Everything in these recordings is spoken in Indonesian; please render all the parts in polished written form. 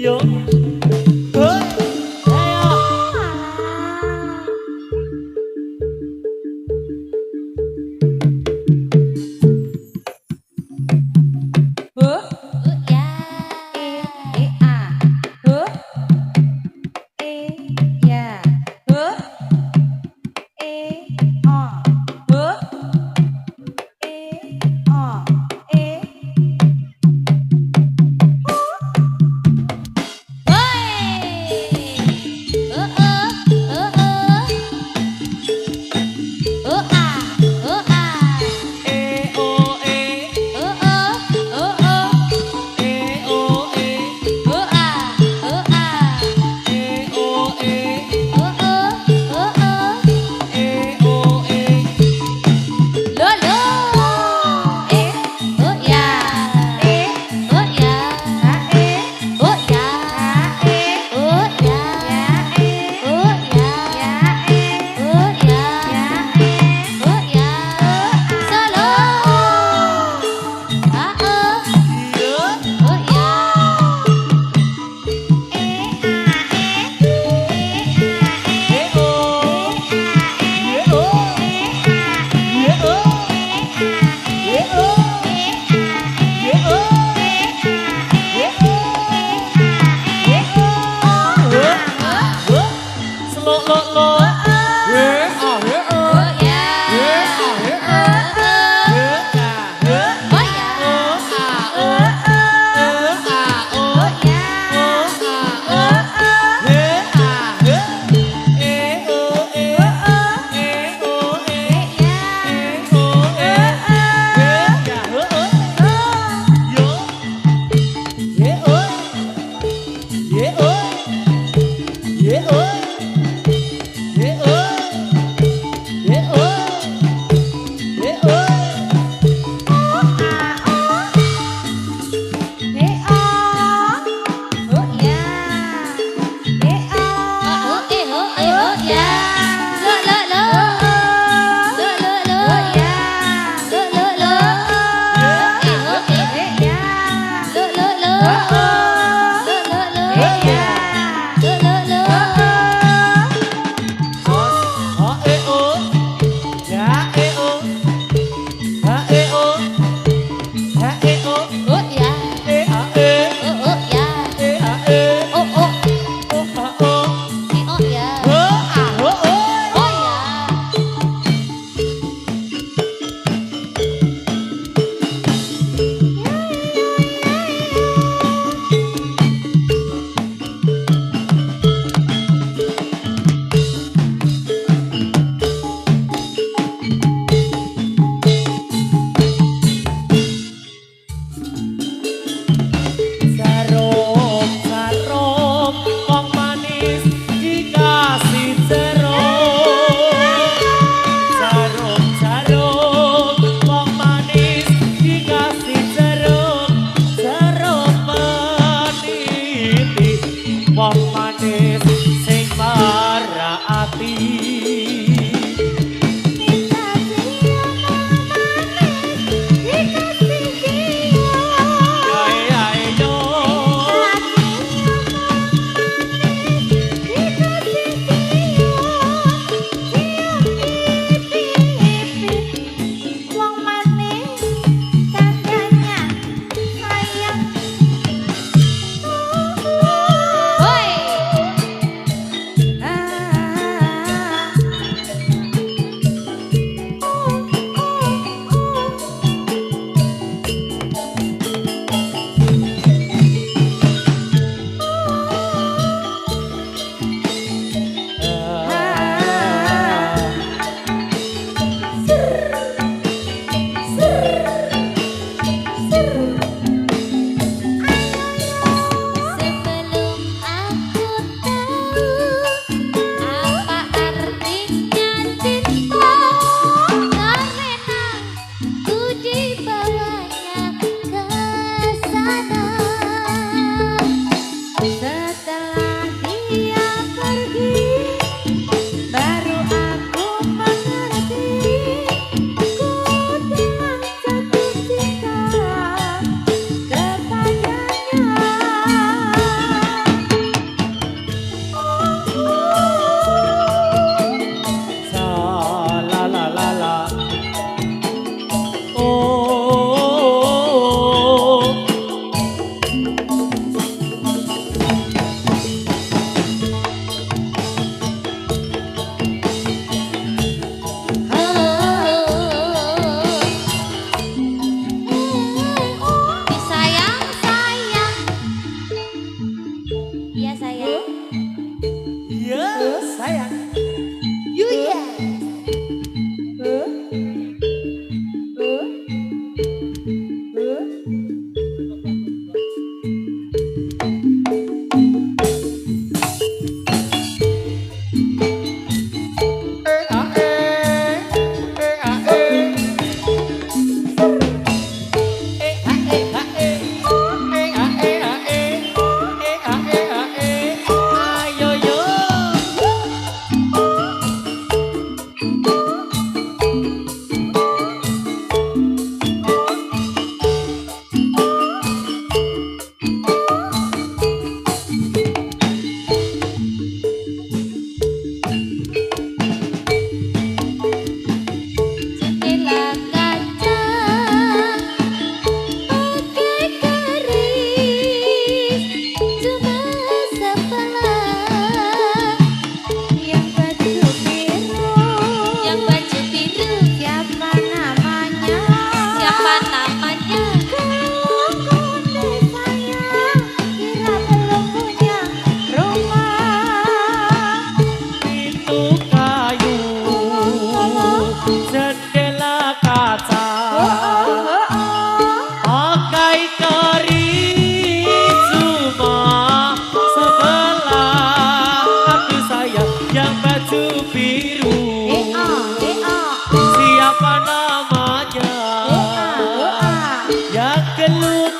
Yo. Hei. Ayo. Huh? Ya. A. Huh? Ya. Huh? O. Huh? O. Woi.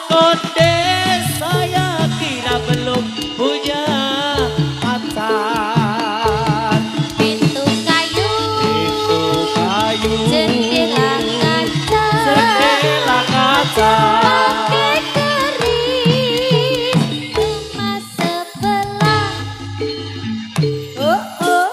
konde saya kira belum punya pacar. Pintu kayu, Itu kayu, jendela kaca, jendela kaca. pakai keris, rumah sebelah. Oh, oh.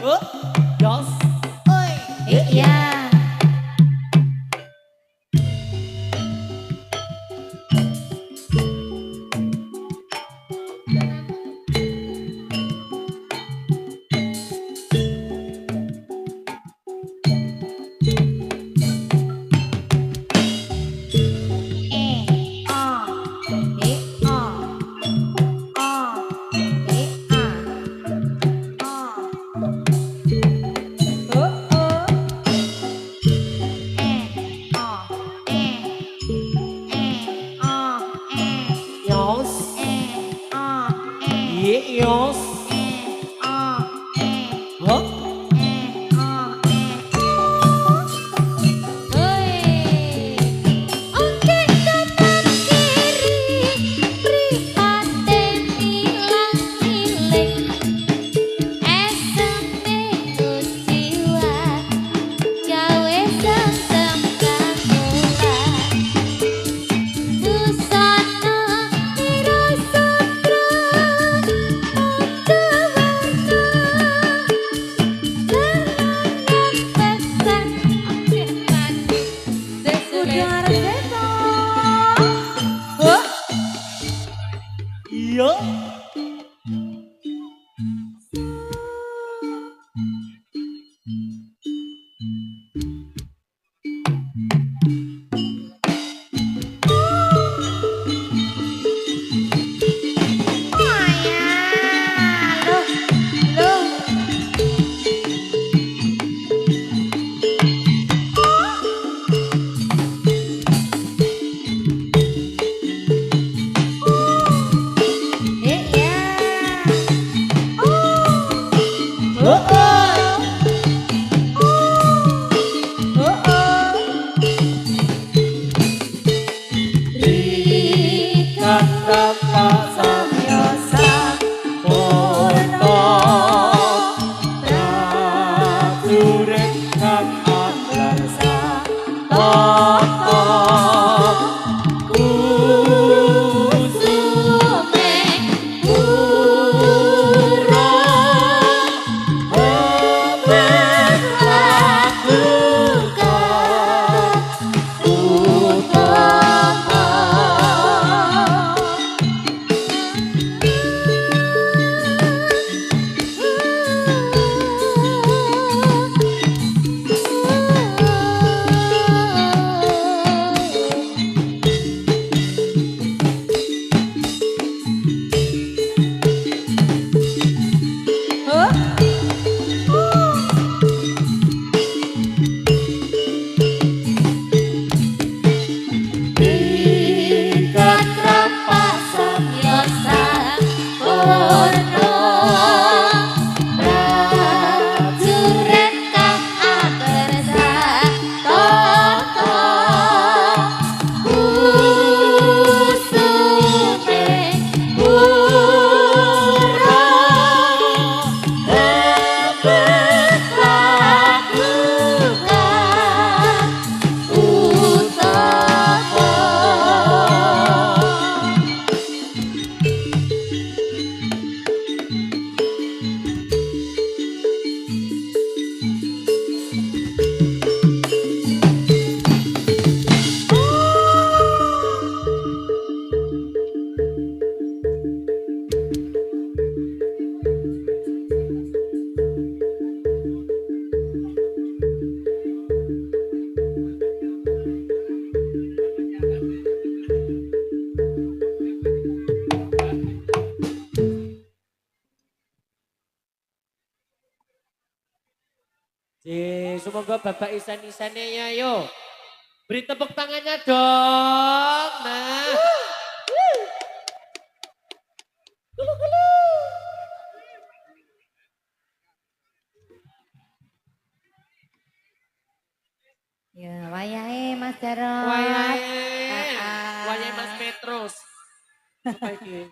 Oh, Yos, oi, Iya. Semoga Bapak Isan-Isannya ya yo. Beri tepuk tangannya dong. Nah. Ya, wayahe Mas Jarot. Wayahe. Ah. Wayahe Mas Petrus. Apa iki?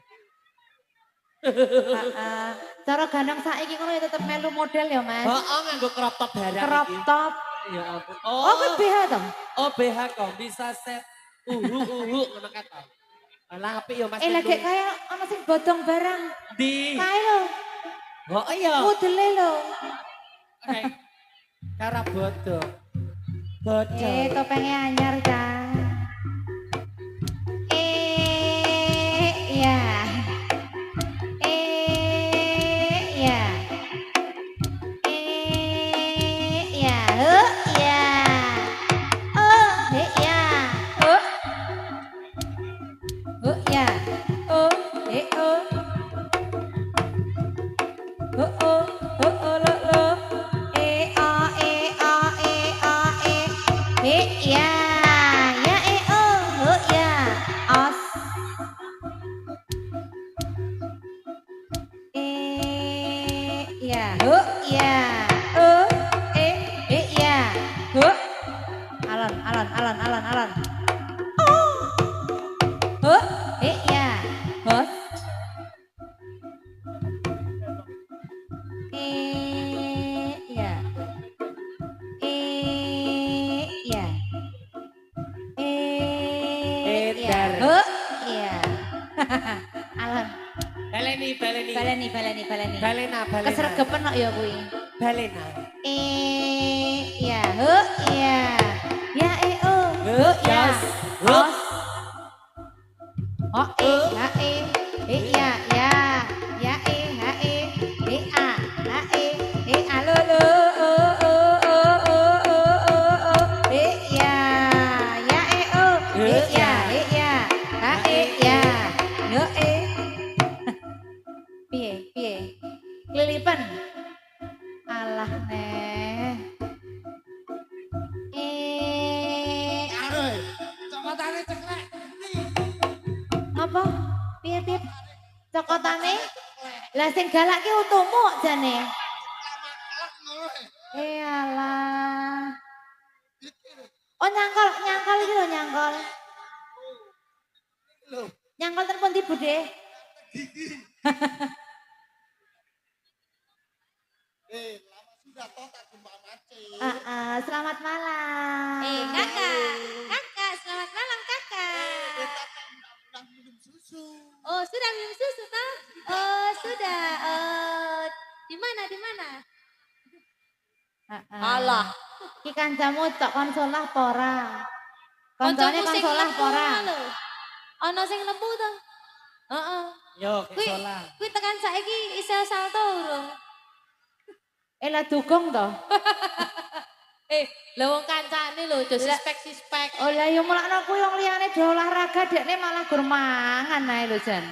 Cara gandeng saiki ngono ya tetep melu model ya, Mas. Heeh, nganggo crop top barang Crop iki. top. Ya ampun. Oh, kuwi BH to? Oh, BH kok bisa set ngono kata. Alah apik ya Mas. Lagi kaya ana sing bodong barang. Di. Kae lho. Oh iya. Modele lho. Kara bodong. Bodong. Topengnya anyar ta. Ya. Ya. Ya. Ya. Oh, ya. Oh. Oh, ya. Oh, oh. Oh, oh. Oh, oh, lo, lo. Ya. Ya, oh. Oh, ya. Os. Ya. Oh, ya. Oh, ya. Oh. Alon, alon, alon, alon, alon. Oh, ya. Bos. Ya. Ya. Edar. Oh, ya. Alon. Baleni. Baleni. Balena. Kesergepen kok ya kuwi. Balena. Ya. Oh, ya. Ya, oh. Oh, ya. Os. Oh, ya, ya, ya. Ya, a. A, lo, lo. Oh, oh, oh, oh, oh, oh, oh. Ya. Ya, oh. Ya. Ya. Ya. Yo, Piye? Kelilipan. Alah neh. Aduh, cokotane ceklek. Apa? Piye? Cokotane? Lah sing galak ki utumu jane. Lama-lama ngono. Alah. Oh nyangkol iki lho nyangkol. Lho, Nyangkol ten pundi Budhe? gigi. Lama sudah toh tak jumpa macet. Selamat malam. Kakak, selamat malam kakak. Kita kan udah minum susu. Oh sudah minum susu toh? Oh sudah. Di mana? Alah. Ki kancamu tok konsolah pora. Koncone konsolah pora. Ana sing lembu to? Heeh. Yo, kesola. Kuwi tekan saiki isih salto urung? Lah dugong to. Lah wong kancane lho do sispek. Oh lah yo mulakno kuwi wong liyane do olahraga dekne malah gur mangan ae lho Jan.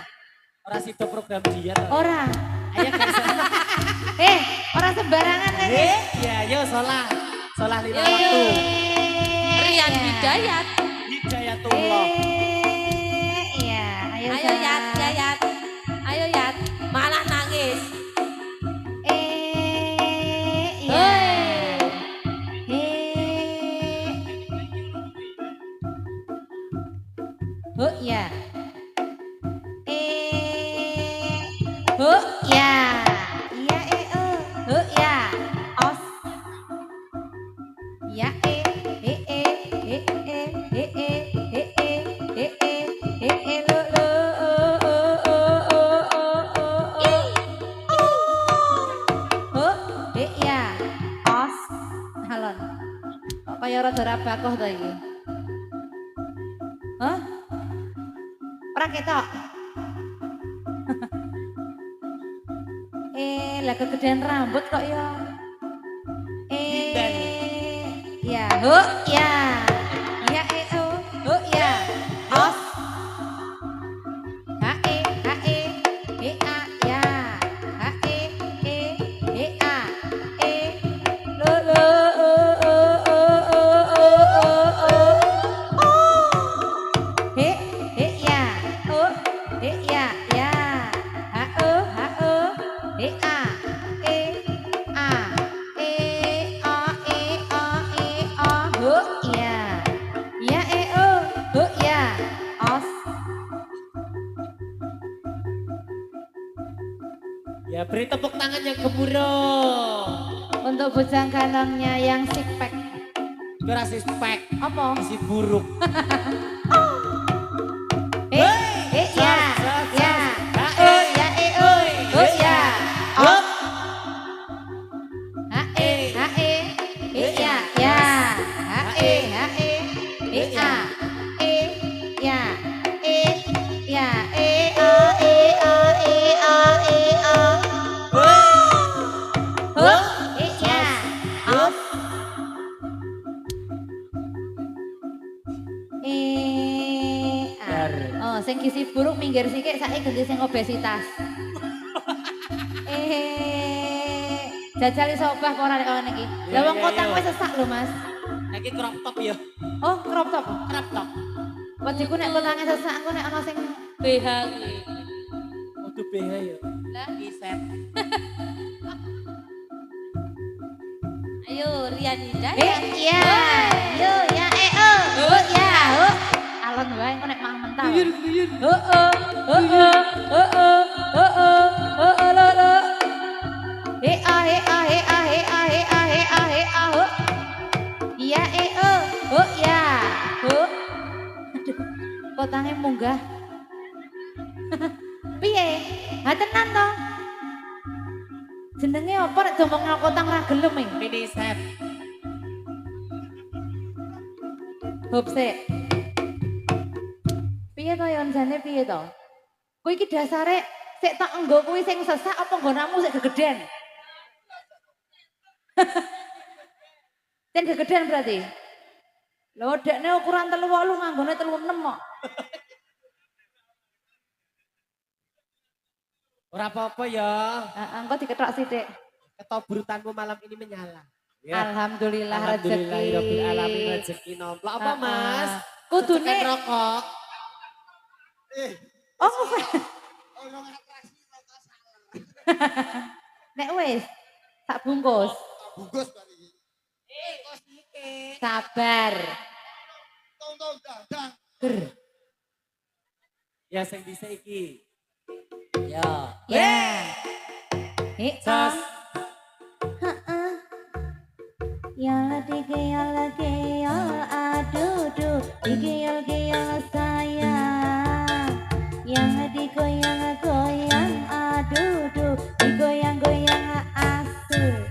Ora sido program diet. Ora. Ayo guys. Ora sembarangan kene. Iya, yo sholat. Sholat lima Ayo. waktu. Rian Hidayat. Hidayatullah. Iya, ayo Yat. Ayo Yat. Malah nangis. Iya. Oh ya. Oh ya. Iya oh ya. Os. Ya lo ya. Os. Halon. Kok kaya rada bakoh to iki? Hah? Ora ketok. Lah kegedean rambut kok ya. Ya, oh ya. Ya oh ya. Os. A ya. A lo Untuk bujang gantengnya yang six pack. Gue rasa spek. Apa? Isi buruk. Ya, ya. Oh ya, oh ya. Oh. Ya, ya. Ya, ya. Ya, Oh, sing gizi buruk minggir sikik saiki ganti sing obesitas. Jajal iso obah apa ora nek ngene iki. Lah wong kotang wis sesak lho, Mas. Lagi crop top ya. Oh, crop top. Crop top. Wediku nek kotange sesak engko nek ana sing BH kuwi. Waduh BH ya. Lah, Iset. ayo Rian Hidayat. iya. Yo ya oh ya. Oh. Alon wae engko nek mang mentah. Heeh. Iya oh ya. Kotange munggah. Piye? Ha tenan to? Jenenge apa nek domongno kotang ra gelem e? Mini set. Hop sik. Piye to yon jane piye to? Kowe iki dasare sik tak enggo kuwi sing sesak apa nggonamu sik gegeden? Sing gegeden berarti. Lho dekne ukuran 3,8 nganggone 3,6 kok. Ora apa-apa ya. Heeh, engko diketok sithik. Ketobrutanmu malam ini menyala. Alhamdulillah rezeki. Alhamdulillahirabbil alamin rezeki nomplok. Apa Mas? Kudune Cecekan rokok. oh kowe. Ono atraksi rokok salah. Nek wis sak bungkus. Bungkus bari. Kok sithik. Sabar. Tong dadang. Ger. Ya sing bisa iki. Ya. Ya. Jas. Yal aduh digiyal sayang. Yang digoyang-goyang aduh digoyang-goyang asik.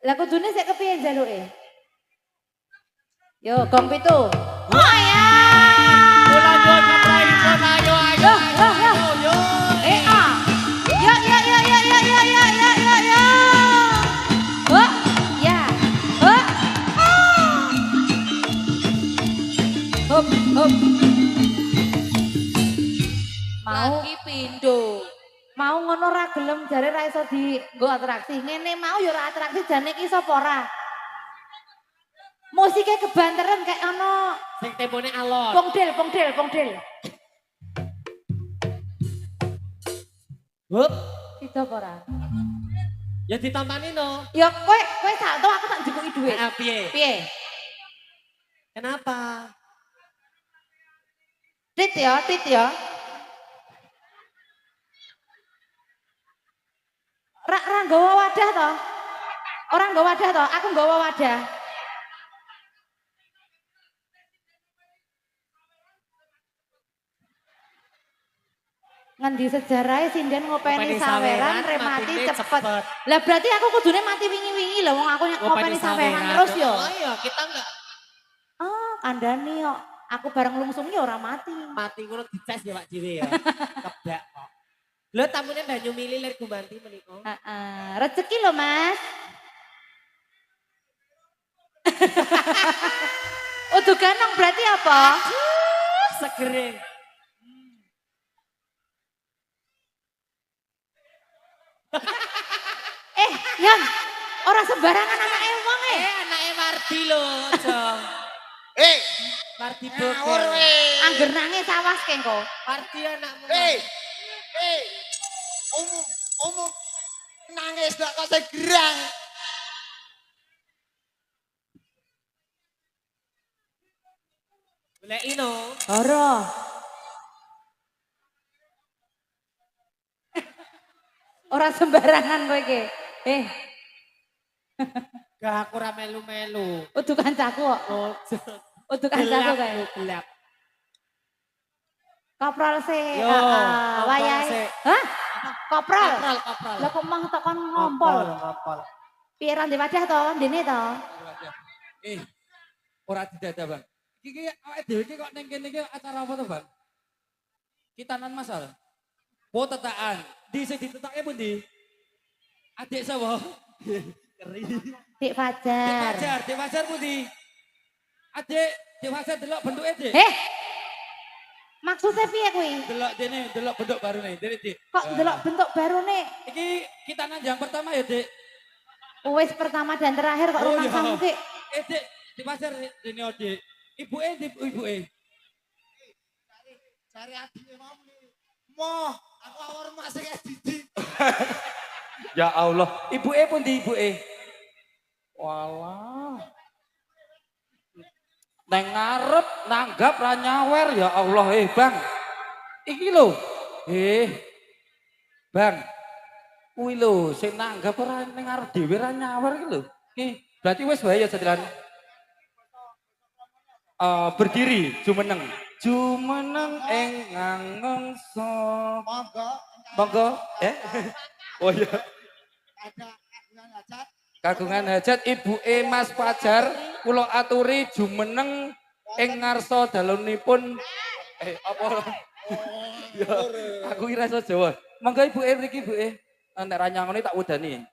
Lah kudune sik kepiye njaluke? Yo gong pitu. Oh ya. Bola bola bola ayo ayo. Yo. Ya. Oh, ya. Oh. Hop. Lagi pindo. Mau ngono ra gelem jare ra iso dienggo atraksi. Ngene mau ya ora atraksi jane iki sapa ora? Musiknya kebanteran kayak ono Sing tempone alon. pongdel. Hup. Itu apa ora? Ya ditampani no. Ya kowe sak tau aku tak njukuki dhuwit. Piye? Piye? Kenapa? Tit ya. Ra nggawa wadah to? Orang nggawa wadah to? Aku nggawa wadah. Ngendi sejarahnya sinden ngopeni saweran remati cepet. Lah berarti aku kudune mati wingi-wingi lah wong aku ngopeni saweran terus yo. Oh iya, kita enggak Oh, kandhani kok. Aku bareng lungsungi ora mati. mati ngono dices ya Pak Jiwe ya. Kebak kok. Lho tamune banyu mili lir Gumanti menika. Heeh, rezeki lho, Mas. Udu ganong berarti apa? Segering. Yan, ora sembarangan anake wong e. Anake Mardi lho, aja. Mardi Ngawur Bogor. we. Angger nangis awas ke engko. Mardi anakmu. Umum nangis ndak kok gerang. Goleki no. Ora. Ora sembarangan kowe iki. Gak aku ora melu-melu. Udu kancaku kok. Oh, Udu kancaku gelap, kae. gelap. Koprol sih. Yo, koprol Wayahe. sih. Hah? Koprol. Koprol. Lah kok mah tekon ngompol. Ngompol. Piye ra wadah to, ndene to. Ora didadak, Bang. Iki awake dhewe iki kok ning kene iki acara apa to, Bang? Kitanan masal. Po tetaan. Di sing ditetake pundi? Adik sapa? Keri. Dik Fajar. Dik Fajar pundi? Adik, Dik Fajar delok bentuke, Dik. Maksudnya piye kuwi? Delok dene, delok bentuk baru nih, Dik. Kok delok bentuk baru nih? Iki kitanan yang pertama ya, Dik. Wis pertama dan terakhir kok rumah kamu ki. Dik, Dik Fajar dene, Dik. Ibuke. Cari adiknya mau nih. Moh, aku awal masih kayak Didi. Ya Allah, ibuke pundi ibuke? Walah. Neng ngarep nanggap ra nyawer ya Allah Bang. Iki lho. Bang. Kuwi lho sing nanggap ora ning ngarep dhewe ra nyawer iki lho. Berarti wis wae ya jadilan. Berdiri jumeneng. Jumeneng ing ngangongso. Monggo. Oh iya. Ada kagungan hajat. Kagungan hajat ibuke Mas Fajar kula aturi jumeneng ing ngarsa dalunipun apa ya aku kira iso Jawa. Monggo ibuke mriki ibuke. Nek ra nyangoni tak wedani.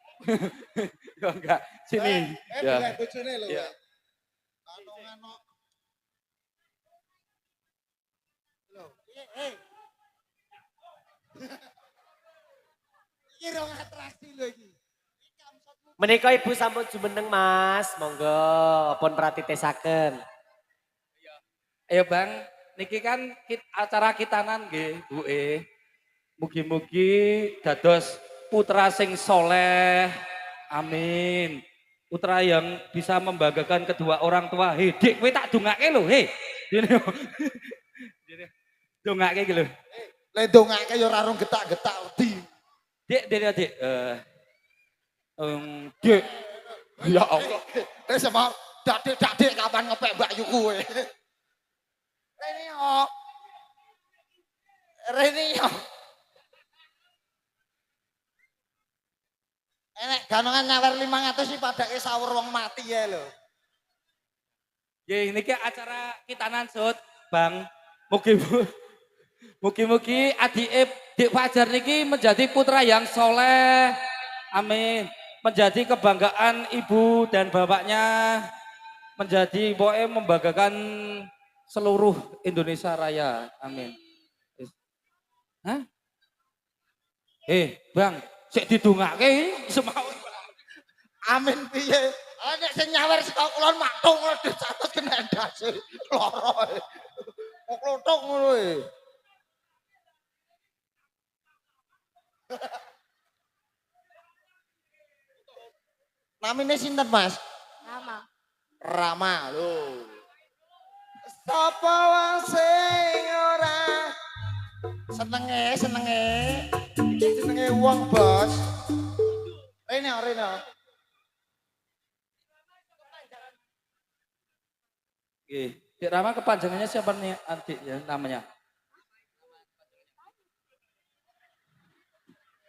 Ya enggak sini. Ya. Bojone lho. Ya. Ngano. Lho, Iki rong atraksi lho iki. Menika Ibu sampun jumeneng Mas, monggo pun pratitesaken. Ayo Bang, niki kan acara kitanan nggih, Bu. Mugi-mugi dados putra sing soleh. Amin. Putra yang bisa membanggakan kedua orang tua. Dik, kowe tak dongake lho, Dene. Dongake iki lho. Lek dongake ya ora rung getak-getak wedi. Dik. Dik. Ya Allah. Wis semar dak-dik kapan ngepek Mbak Yu kowe. Rene yo. Enek ganongan nyawer 500 sih padake sawur wong mati ya lho. Nggih, niki acara kitanan Sud, Bang. Mugi-mugi adike Dik Fajar niki menjadi putra yang soleh. Amin. Menjadi kebanggaan ibu dan bapaknya. Menjadi pokoknya membanggakan seluruh Indonesia Raya. Amin. Hah? Bang, sik didongake semau. Amin piye? Nek sing nyawer saka kulon matung dicatet kena ndase loro. Kok klothok ngono e. Namine sinten, Mas? Rama lho. Sapa wong sing ora senenge iki jenenge wong bos. Rene. Oke, Dik Rama kepanjangannya siapa nih adik ya namanya?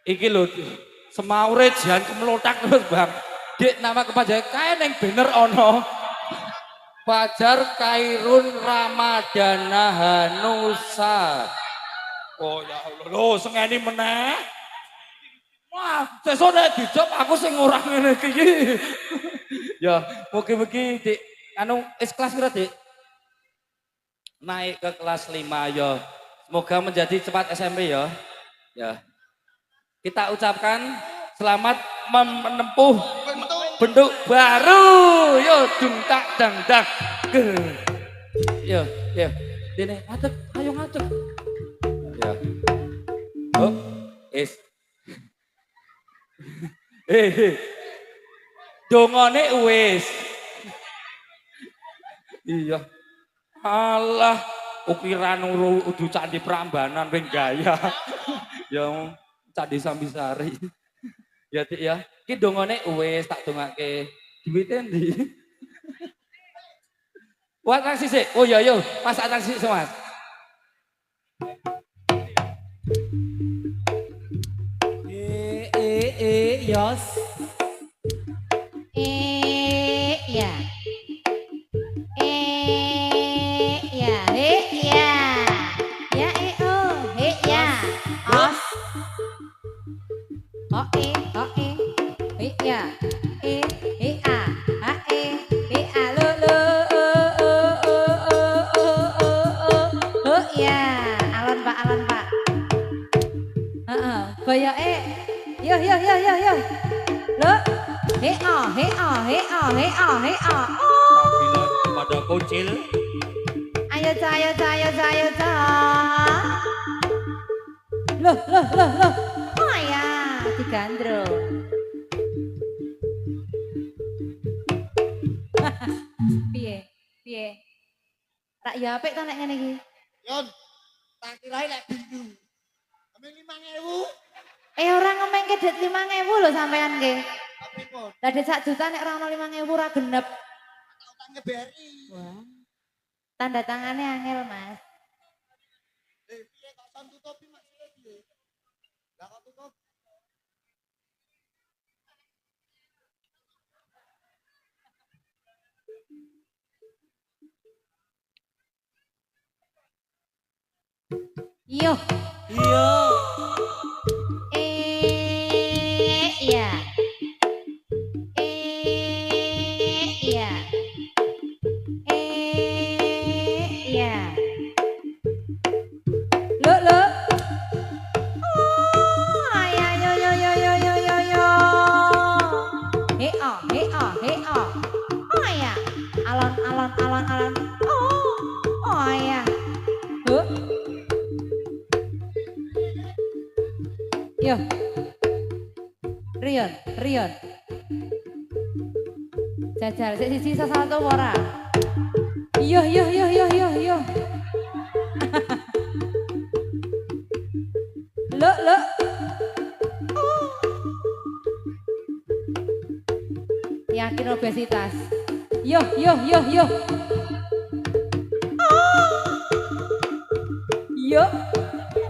Iki lho, semaure jan kemelotak terus Bang. Dik nama kepanjangan kae ning banner ono. Fajar Kairun Ramadana Hanusa. Oh ya Allah, lho sengeni meneh. Wah, sesuk nek dijawab aku sing ora ngene iki. Ya, mugi-mugi Dik anu kelas pira, Dik? Naik ke kelas 5 ya. Semoga menjadi cepat SMP ya. Ya. Kita ucapkan selamat menempuh bentuk baru. Yo dung tak dang dang. Yo. Dene ngadeg, ayo ngadeg. Ya. Oh, dongone wis. Iya. Allah, ukiran udu candi Prambanan ping gaya. Ya Candi Sambisari. Ya Dik ya. Ki dongane wis tak dongake. Duwite ndi? Wah, taksi sik. Oh iya yo, Mas taksi sik, Mas. Yos. Ya. Ya. Ya. Ya oh, ya. Os. O ya. A. A lo lo ya. Alon Pak. Heeh, boyoke. Yo. Lo. Panggilan kepada kucil. Ayo, Ca. Loh. Oh ya, digandrung. Piye? Tak ya apik to nek ngene iki. Yon, tak kirain lek bindu. Ambil 5.000. Ora ngemengke det 5.000 lho sampean nggih. Tapi pun, Lah det 1 juta nek ora ono 5.000 ora genep. utangnya BRI. Wah. Tanda tangannya angel, Mas. Piye kok son tutupi maksudnya piye? Lah kok tutup? Yo. Iya. Ya. Ya. Ya. Lo. Oh, ya yo. He oh. Oh ya. Alon. Oh ya. Huh? Yo. Rion. Jajal, sik sisa satu ora. Yo. Lo. Yakin obesitas. Yo. Yo.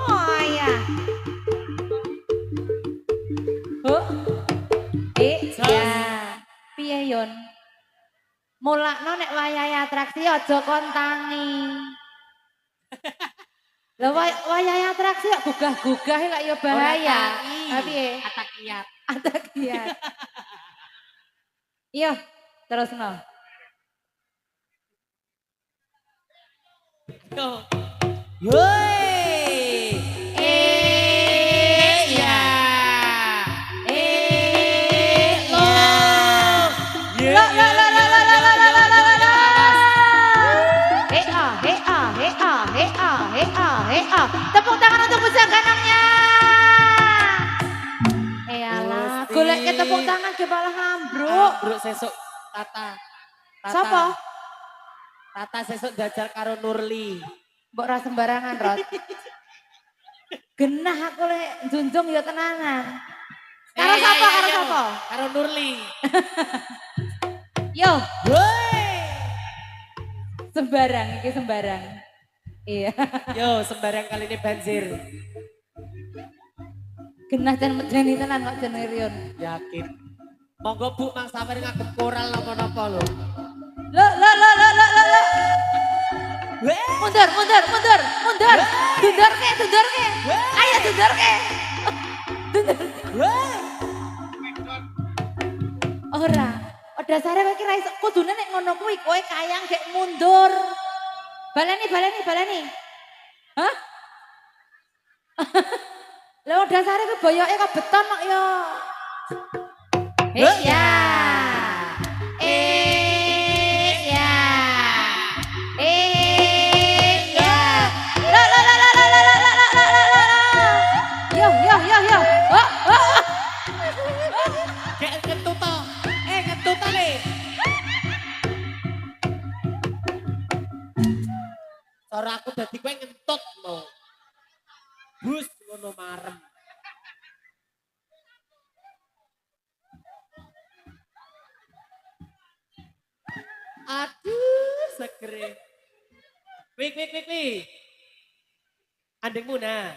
Oh ya. Ya. Piye Yon? Mulakno nek wayahe atraksi aja kon tangi. Lah wayahe atraksi kok gugah-gugah kok ya bahaya. Ha piye? Atakiat. Iya, terusno. Yo. Woi. Ya. Tepuk tangan untuk Pusaka Ganangnya. Alah, golek ke tepuk tangan ke malah ambruk. Ambruk sesuk Tata. Sopo? Tata sesuk jajal karo Nurli. Mbok ra sembarangan, Rot. Genah aku lek junjung ya tenanan. Karo sapa? Karo Nurli. Yo, Woi. sembarang iki sembarang. Iya. Yo, sembarang kali ini banjir. Genah dan medeni tenan kok jenenge Rion. Yakin. Monggo Bu Mang Sawer ngagem koral napa-napa lho. Lo. Mundur. Dundur ke. Ayo dundur ke. Ora. Dasare kowe kira iso kudune nek ngono kuwi kowe kayang gek mundur. Baleni. Hah? Lah dasare kowe boyoke kok beton kok ya. Ya. Ya. Yo. Gek ngentut to. Ngentut ale. Cara aku dadi kowe ngentut lho. Bus ngono marem. Aduh, segere. Wih. Andengmu nah.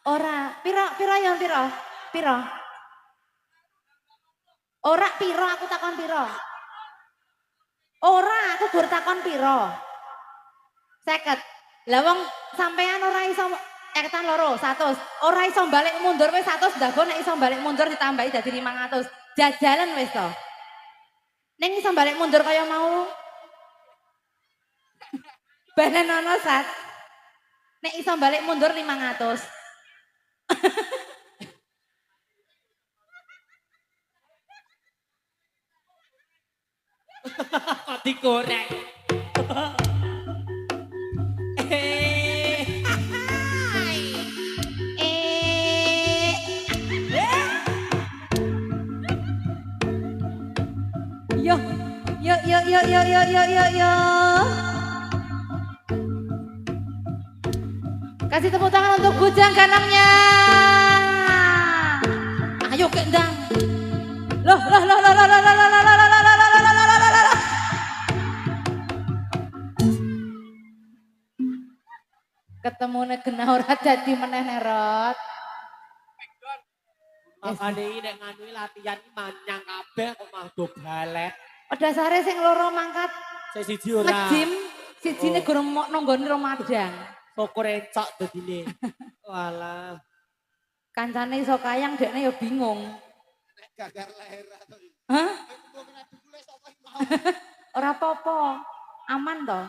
Ora, piro ya piro. Ora piro aku takon piro. Ora aku gur takon piro. 50. Lah wong sampean ora iso eketan loro 100. Ora iso balik mundur wis 100 ndago nek iso balik mundur ditambahi dadi 500. Jajalan wis to. Ning iso balik mundur kaya mau. Benen ono sat. Nek iso balik mundur 500. Kok digoreng. Yo. Kasih tepuk tangan untuk bujang ganangnya. Ayo kendang. Loh. Ketemune kena ora dadi meneh nerot. Makane iki nek nganu latihan iki manyang kabeh kok mah do balet. Dasare sing loro mangkat Sing siji ora. ngejim, sijine gurung nonggone Ramadan. Syukur encok dadine. Walah. Kancane iso kayang dekne ya bingung. Nek gagar leher atau Hah? Kok kena dibule sapa iki mau. Ora apa-apa. Aman to?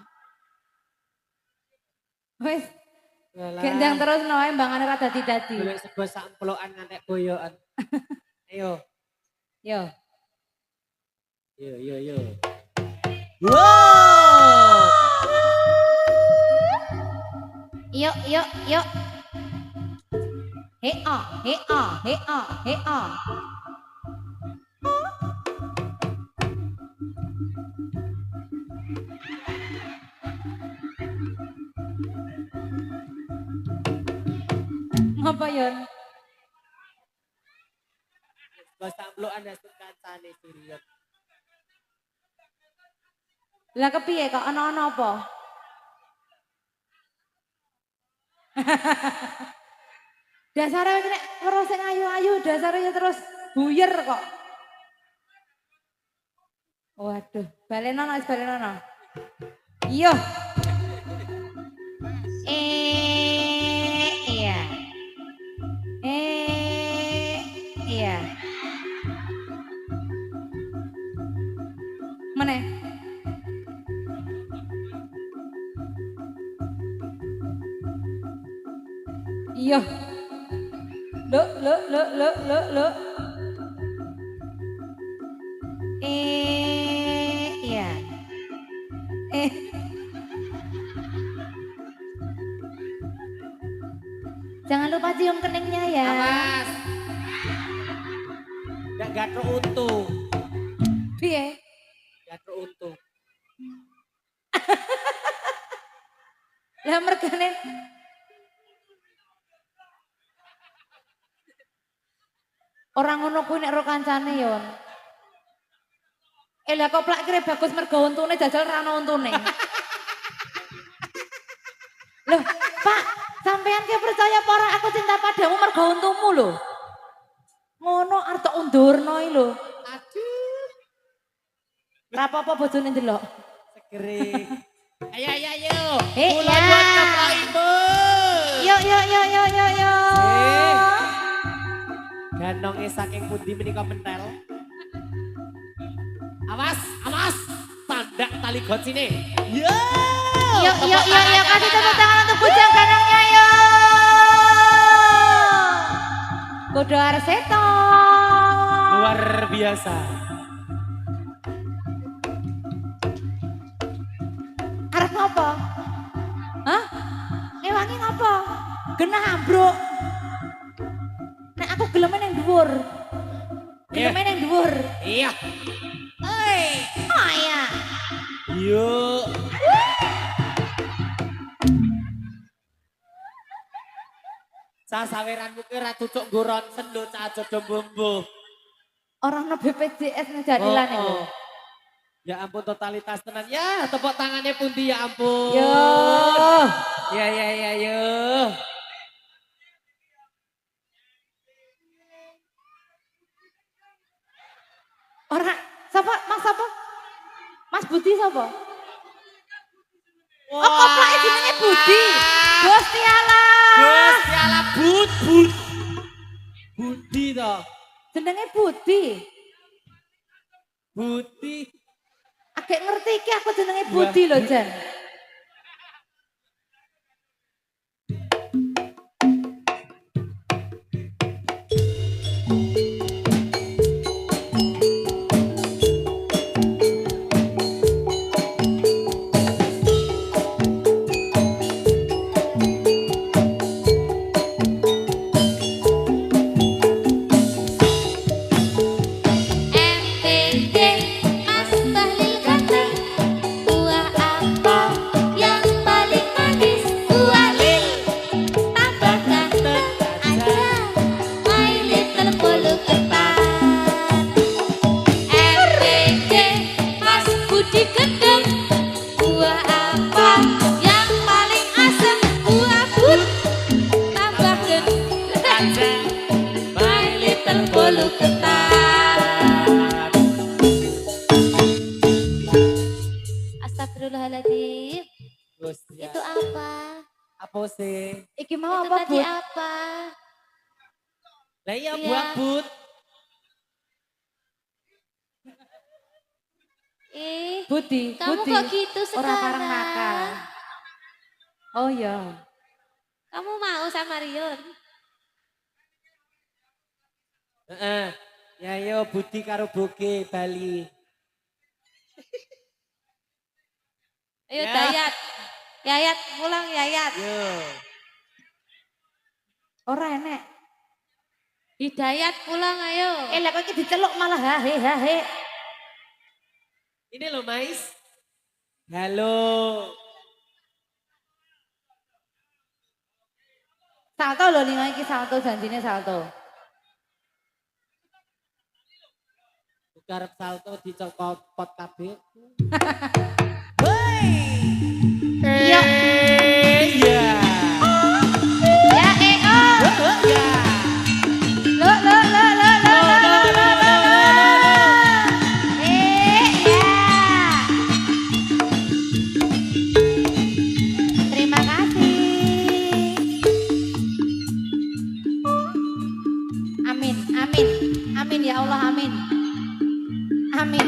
Wis, Walah. gendang terus noe mbangane ra dadi-dadi. Golek sego sak emplokan ngantek goyokan. Ayo. Yo. Yo. Wow. Yuk. Hea. Ngapa yon? Sego sak emplokan dasar kancane Surya. Lah kepiye kok ana-ana apa? Dasare nek weruh sing ayu-ayu dasare ya terus buyer kok. Waduh, balenono. Iya. Iya. Meneh. Iya. Lo. Iya. Jangan lupa cium keningnya ya. Awas. Nggak gatruk untu. Piye? Gatruk untu. Lah mergane orang ngono kuwi nek ro kancane yon. Lah kok plak kire bagus mergo untune jajal ra ono untune. Loh, Pak, sampean ki percaya apa ora aku cinta padamu mergo untumu lho. Ngono arep undurno iki lho. Aduh. Ra apa-apa bojone ndelok. Segere. Ayo. Hei, Kula ya. buat keplaimu. Yo. Ganongnya saking pundi menika mentel. Awas. Tandak tali got sini. Yo. Yo, kasih tepuk tangan untuk bujang ganangnya yo. Kudu Arseto. Luar biasa. Arep ngopo? Hah? Ngewangi ngopo? Genah ambruk. Nek aku geleme ning dhuwur. Geleme ning dhuwur. Iya. Oh iya. Yuk. Sasaweranmu ki ra cucuk nggo ronsen lho cah aja do mbombo. Orang no BPJS ngejadilan itu. Ya ampun totalitas tenan. Ya tepuk tangannya pundi ya ampun. Yo. Ya yo. Orang siapa? Mas siapa? Mas Budi siapa? Oh koplaknya jenenge Budi. Gusti Allah. Gusti Allah but. Budi toh. Jenenge Budi. Budi. Agak ngerti iki aku jenenge Budi lho Jan. MPG Mas Bahlil kata buah apa yang paling manis? Buah lil. Tambah ganteng aja My Little Bolu Ketan. MPG Mas Budi Gendeng buah apa yang paling asem? Buah but. Tambah ganteng aja My Little Bolu Ketan. Astagfirullahaladzim. Gusti. Itu apa? Apa sih? Iki mau Itu apa tadi Bud? apa? Lah iya Iya. buah but. Budi, Kamu Budi. kok gitu Orang sekarang? parang nakal. Oh iya. Kamu mau sama Rion? Heeh. Ya yo Budi karo Boge Bali. Ayo Ya. Dayat. Yayat pulang Yayat. Yo. Ora enek. Hidayat pulang ayo. Lah kok iki diceluk malah hahe. Ini loh Mais. Halo. Salto lho ning iki salto janjine salto. Karep salto dicokot pot kabeh. Iya. Iya. Ya Ya. Lo. Ya. Terima kasih. Amin ya Allah, amin. Amin.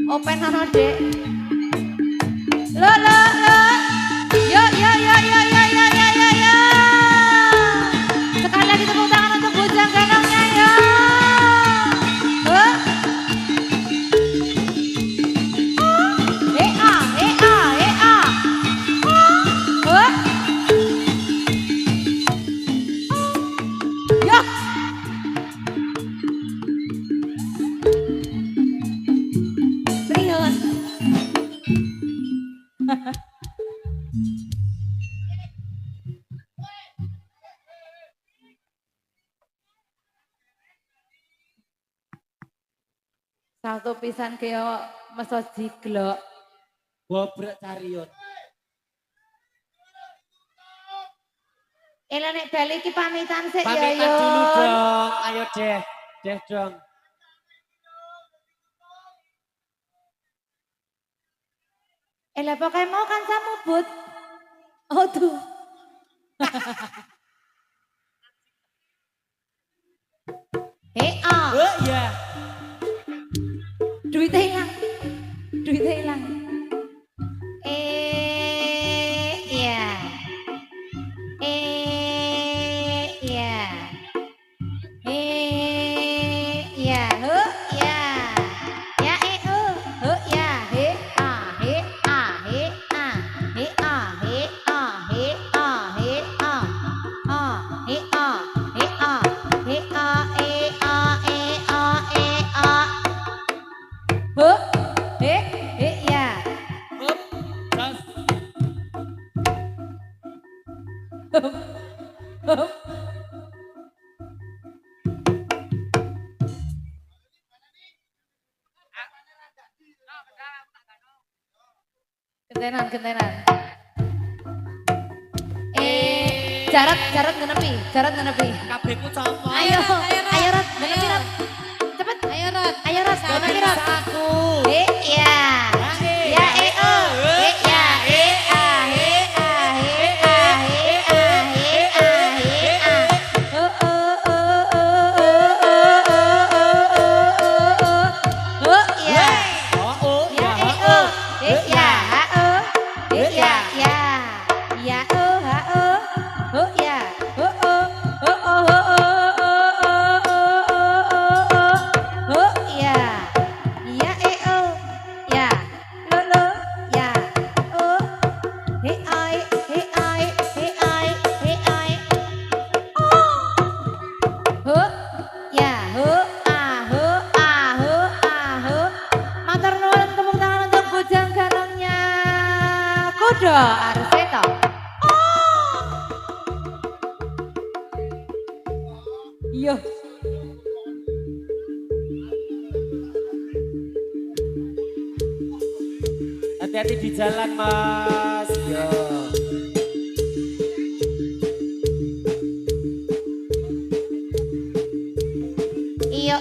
Open ono, Dek. Lo. Yo. Sekali lagi tepuk tangan untuk bujang ganangnya yo. Ea. Yo. Rion. Salto pisan kaya meso jiglok. Bobrek carion. Ela nek bali iki pamitan sik ya Pamitan yo. dulu dong. Ayo deh. Deh dong. Ela pokoke mau kan samu but. Oh tuh. Oh iya. Duitnya hilang. Iya. Iya. Iya. Ya. Ya ya. He a. He a. He a. He a. He a. He a. He a. He a. He a. He a. Ya. Up. Tas. gentenan, gentenan. Jarat ngenepi. Kabehku copo. Ayo Rot, ngenepi Rot. Cepet. Ayo Rod. Ayo Rot, ngenepi Rot. Aku. Ya. Ya oh. Ya ah. Arseto. Iya. Hati-hati di jalan Mas. Yo. Iya.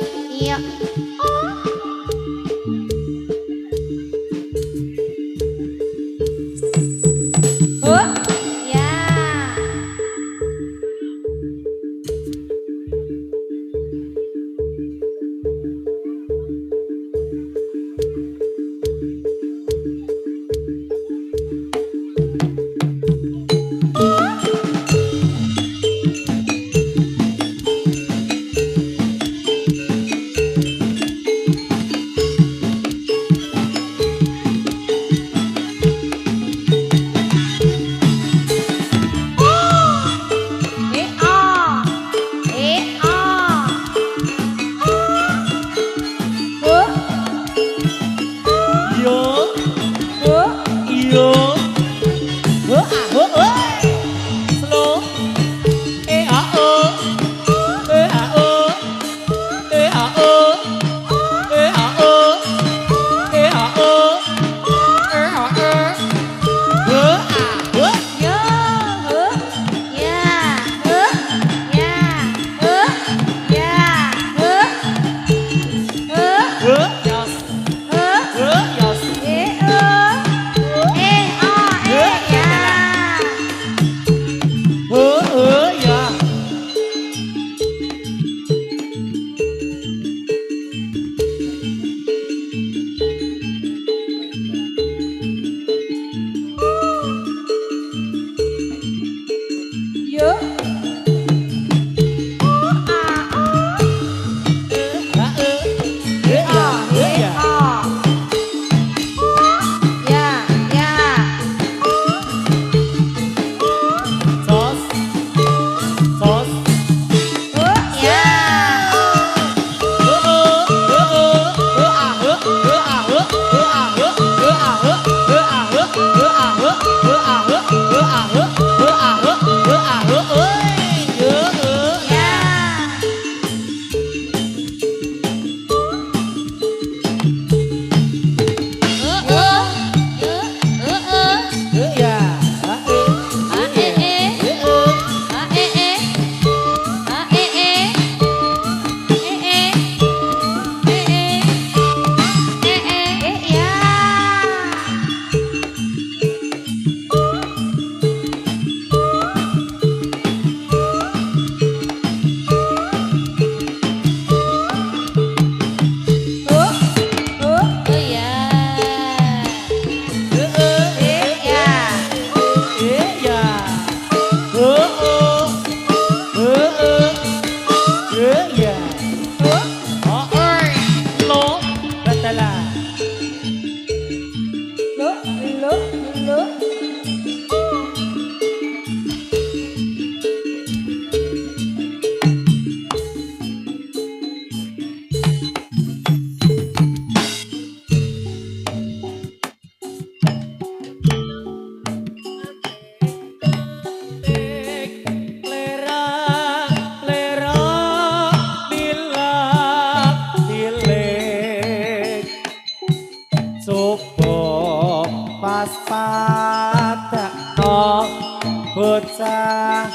bocah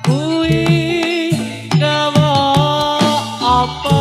kuwi gawa apa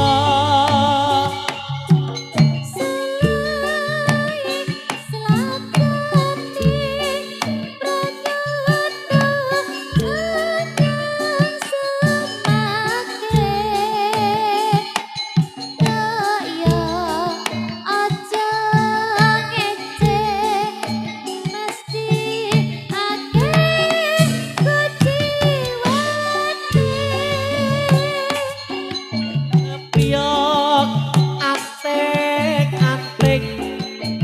Piok atek atlik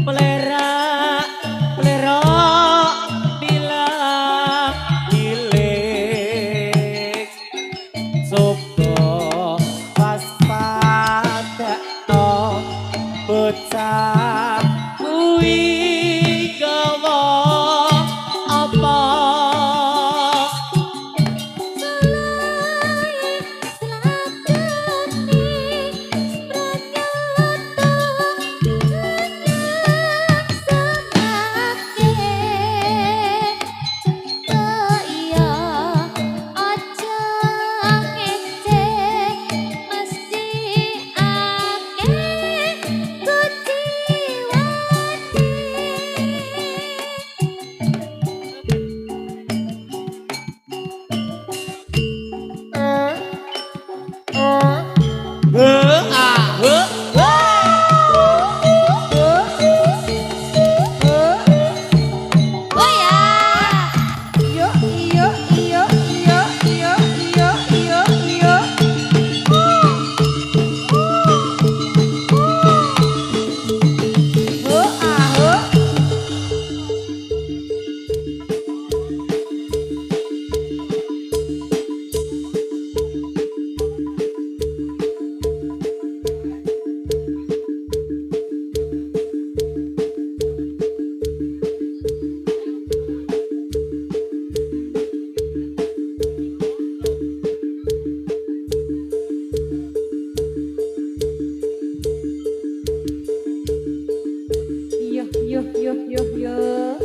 pelerak pelerok bilang gilik sopo pas pada no bocah kuwi gawa apa yo.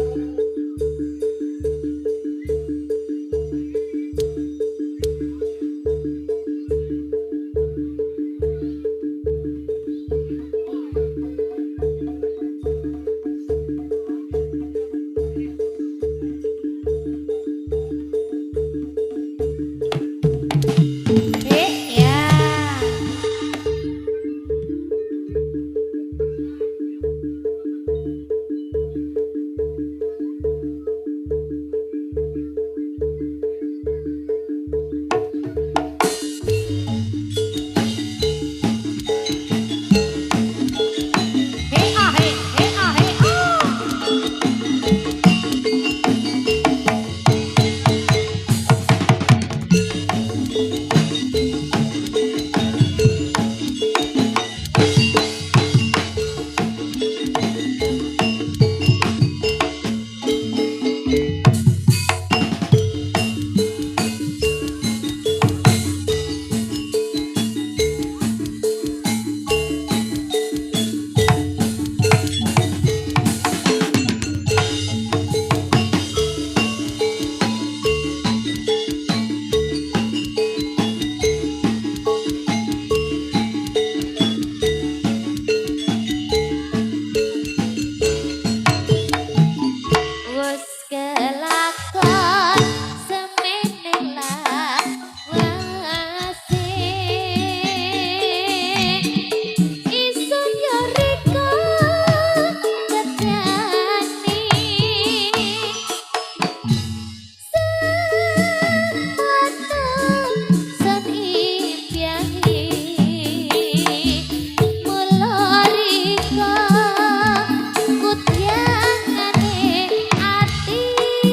Hati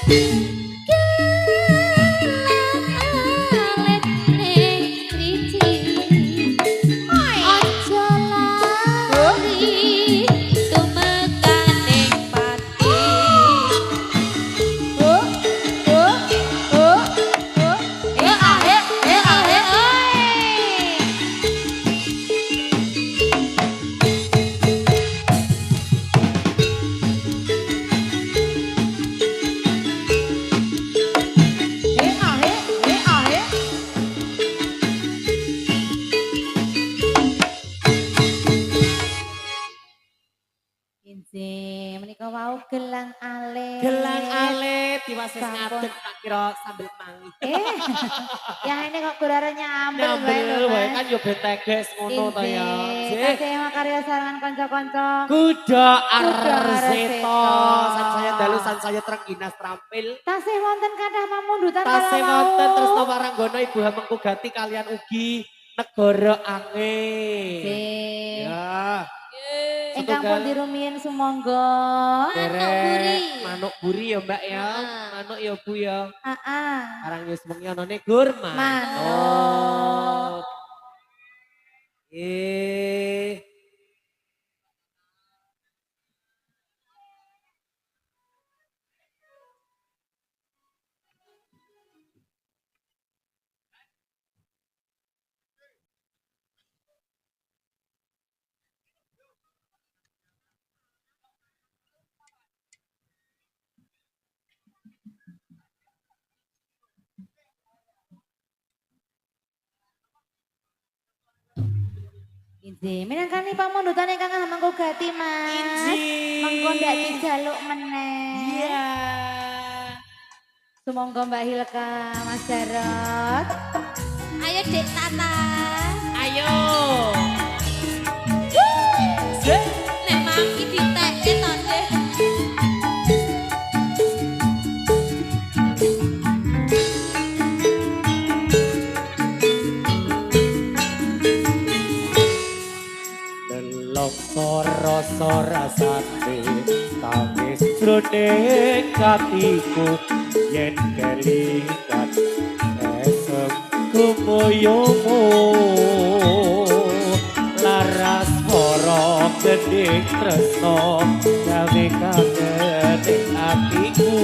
Alet ning driji Ojo lali tumekaning pati Inje menika wau gelang alit. Gelang alit diwasis Sampun. ngadeg tak kira sambil mangi. Ya ini kok kurare nyambel wae Nyambel lho, wae Mas. kan yo ben teges ngono to ya. Inje, Jih. tasih makarya sarangan kanca-kanca. Kuda Arseto. Arseto. San saya dalu san saya terengginas terampil. Tasih wonten kathah pamundutan Tasih kala wonten wau. Tresna Waranggono Ibu Hamengkugati kalian ugi negara angin. Nggih. Ya. Ingkang pun dirumiyin sumangga. Derek manuk buri ya Mbak ya. Ah. Manuk ya Bu ya. Heeh. Arang wis bengi anane gur Manuk. Eh. Inji, minangkani pamundutan ingkang Hamengkugati, Mas. Mengko ndak dijaluk meneh. Iya. Sumangga Mbak Hilka, Mas Jarot. Ayo Dek Tata. Ayo. Nek mangki ditekke to, Dek. Delok rasa rasane tangis jroning atiku yen kelingan esem kumoyomu laras para gedhe tresna gawe kangen ing atiku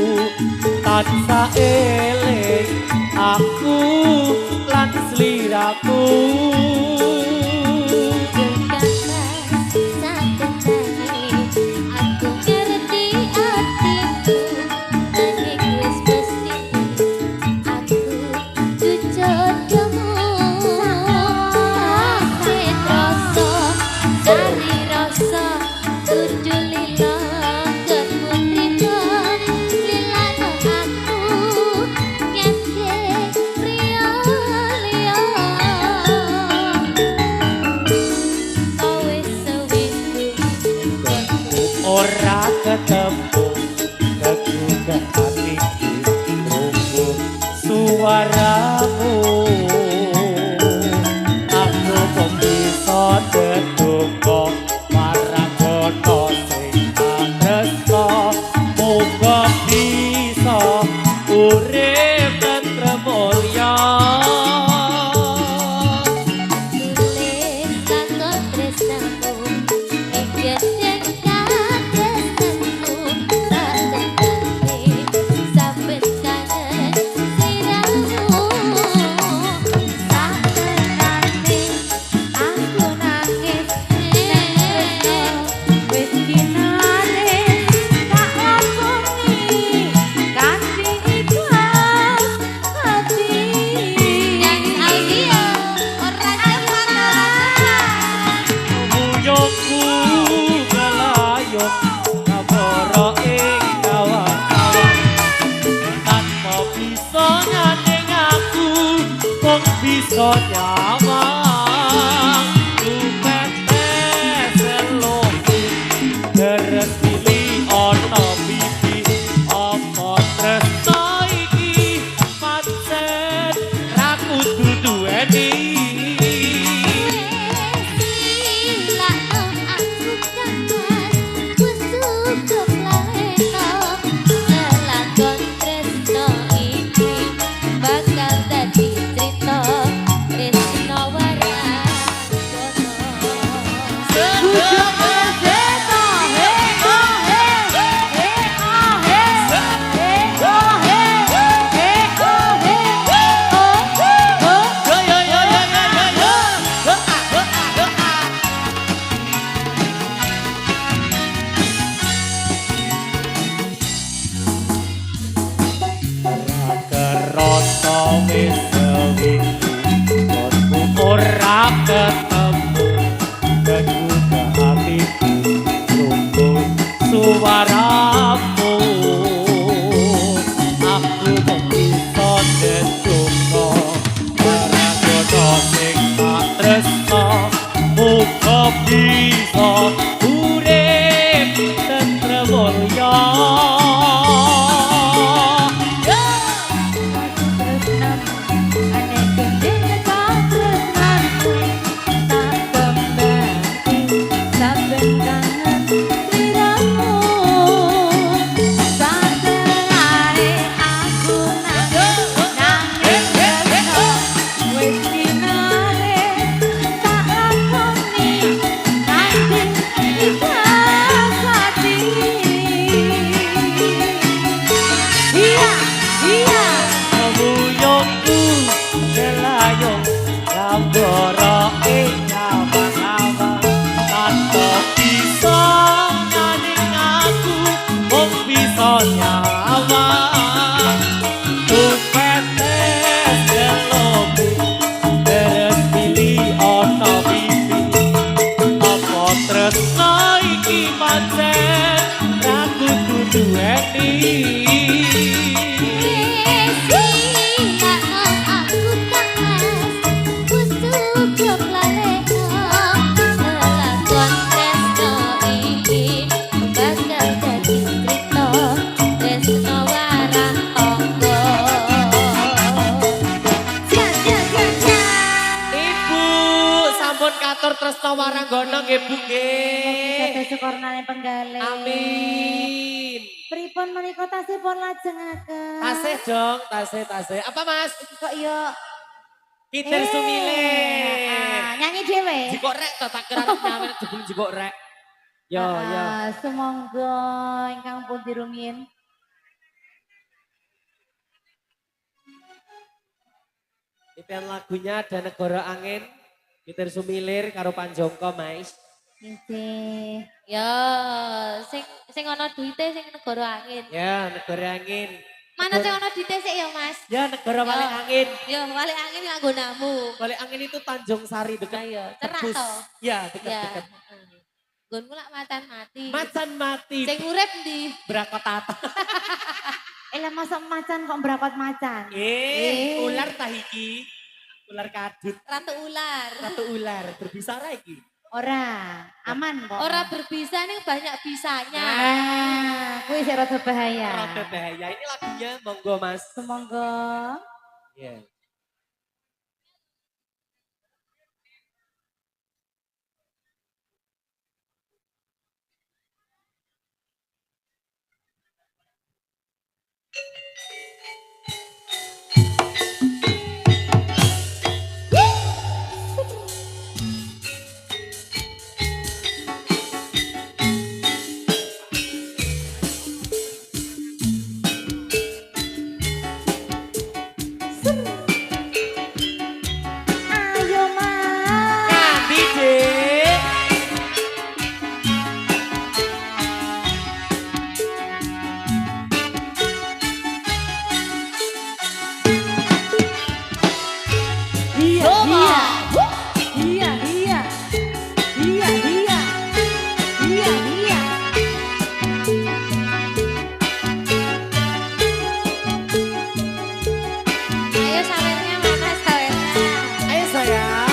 tansah eling aku lan sliraku. Aku ngerti hatimu, nanging wis mesti aku jodohmu. Sakit rasa, sari rasa, kudu lila ketmu trimo, lilano aku ngeke liya. Ora ketemu kegugan hatiku krungu suaramu aku kok bisa dedonga marang kono sing tresna muga bisa urip tentrem mulya. Tulis lakon tresnamu, ingkang katresnamu, tak tekani saben kangen siramu. Sakenane aku nangis ning tresno wis kinane tak lakoni kanthi ikhlas hati. Nyanyi audio, ora cepat. Muyokku melayok kabara ing kawan-kawan tanpa bisa nyanding aku kok bisa nyawang tumetes eloku deres pilih ana pipi apa tresna iki pancen ra kudu duweni. Silakno aku kangen, wis cukup leno, selakon Asta Waranggono nggih Bu Kita nggih. syukurane penggalih. Amin. Pripun menika tasipun lajengaken? Tasih dong, tasih. Apa Mas? Kok yo Kitir Sumilir. nyanyi dhewe. Jikok rek to tak kira arep nyawer jebul jikok rek. Yo. Sumangga ingkang pundi rumiyin. Impian lagunya ada Negara Angin, Kitir Sumilir karo Panjongko Mais. Nggih. Ya, sing ana duite sing negara angin. Ya, Negara Angin. Mana sing ana duite sik ya, Mas? Ya, Negara Walik Ya. Angin. Ya, wali angin nganggo namu. Walik Angin itu Tanjung Sari Nah, dekat ya, cerak Tebus. to. Ya, Ya. dekat-dekat. Gonku lak macan mati. Macan mati. Sing urip ndi? Berakot tata. Lah masa macan kok berakot macan? Ular tahiki. Ular kadut. Ratu ular. Ratu ular. Berbisa ra iki. Ora, aman kok. Ora berbisa ning banyak bisanya. Kuwi sik rada bahaya. Rada bahaya. Ini lagunya monggo Mas. Sumangga. Iya. Ayo Mas. Ngambi Dik. Iya, Coba. iya. Iya. Iya, iya. Iya, iya. Ayo sawernya mana sawernya? Ayo sayang.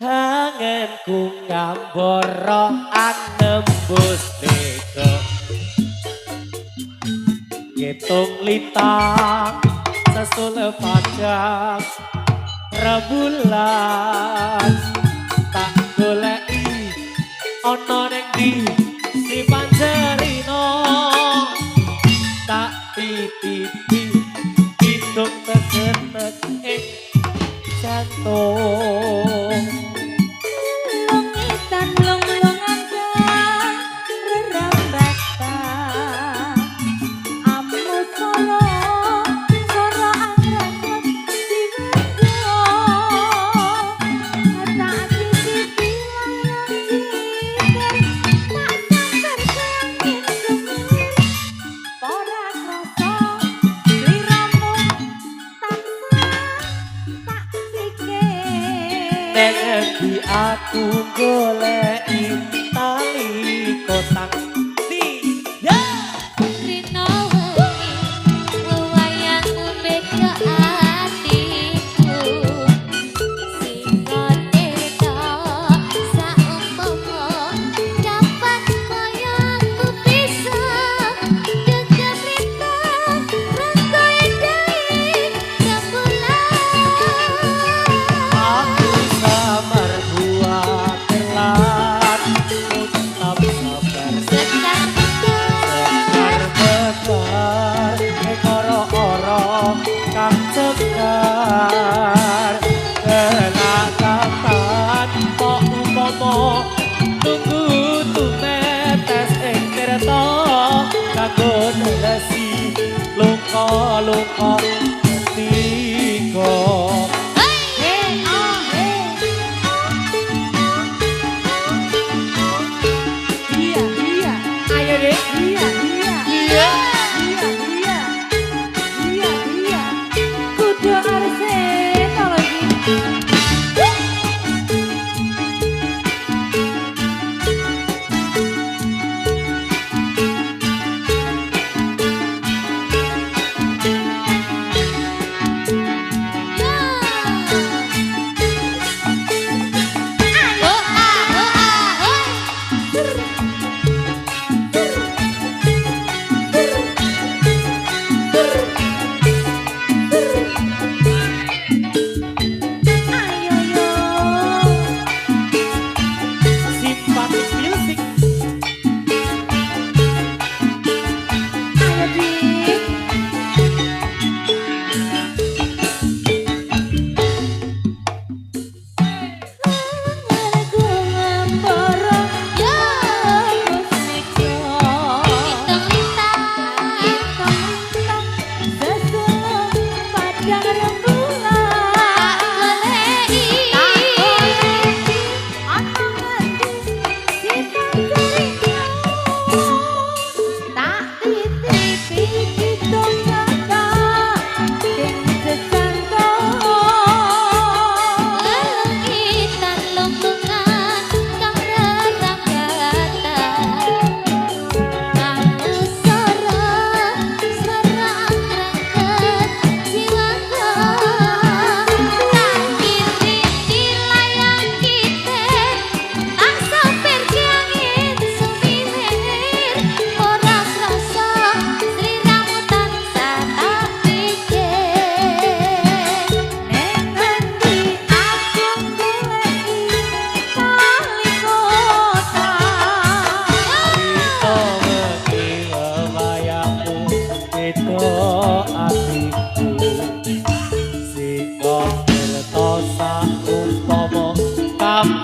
Hangenku ngamboro anembus teko. Ngitung lintang sesule panjang rembulan tak goleki ana ning ndi si Panjerino tak titipi hidup tegetek ing jantung. Longitan long-longan rerambatan amu solo soro angkat diwego tak titipi layang cider tak samper kenging semir ora krasa liramu tak sikil Ngendi aku goleki tali kotang di ya. Rino wengi wewayangmu beda atiku. Singone tok saumpama dapat koyoku bisa gegap rita rasa indai rembulan. Aku samar buat telat tetap sabar Sekar sekar bekar ekoro-oro kang cekar kenakapan kok umpama tunggu tumetes ing tirta kanggo nelesi luka-luka ketika. iya iya Ayo deh. iya iya Iya. iya iya iya iya kudu arse kalau gitu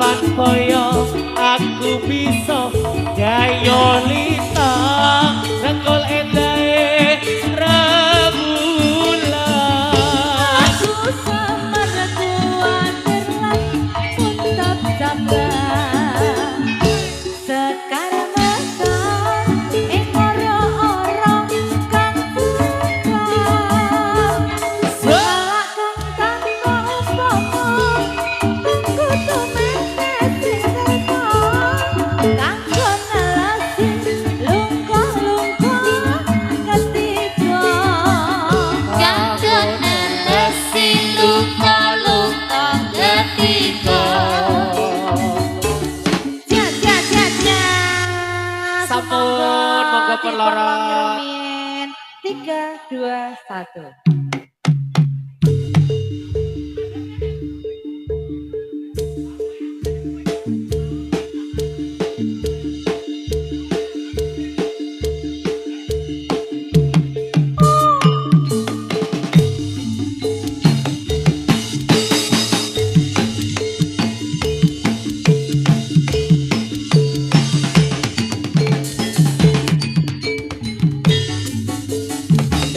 papan koyo aku bisa gayo lita sekol endae rembulan. Aku samar kuatir lan untap jambang sekarang mekar ing ora-ora kang buka salak kang tanpa umpama kudu menes sing terpa kanggo nelesi lungguh-lungguh ketiga kanggo nelesi lungguh-lungguh ketiga. Sampun, monggo pun lorot. 3, 2, 1.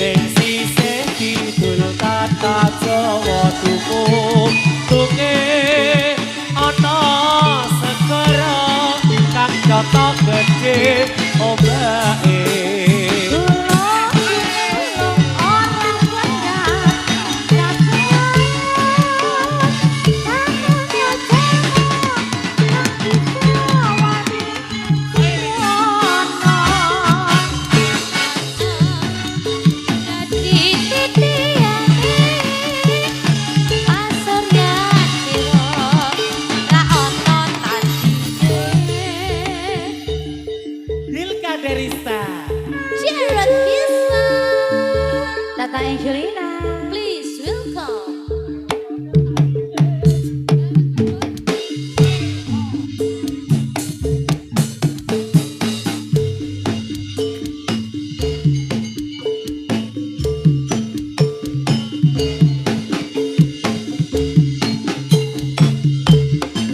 Ing sisih kidul tata Jawa tumuk tuke ana segara kang jata gedhe ombake. Hilka Derista. Jared Gisman, Tata Angelina. please welcome.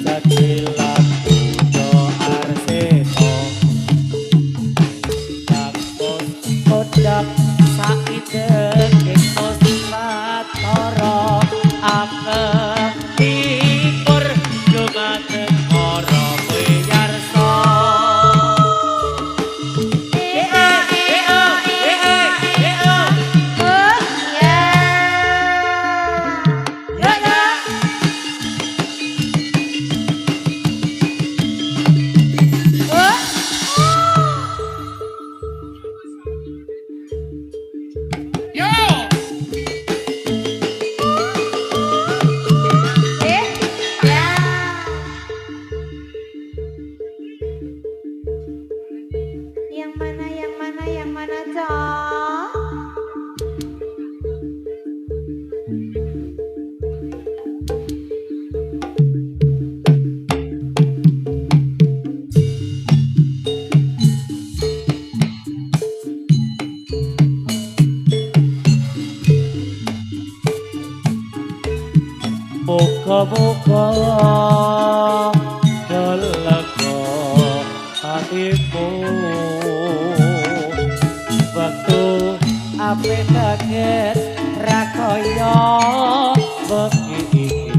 Sakilat kudo arseto Kakos kodak saidek ekos matoro Ake ikur jumateng oro meyarso. Yang mana, Cok? Muga-muga delega hatimu waktu ape kaget rakaya bengi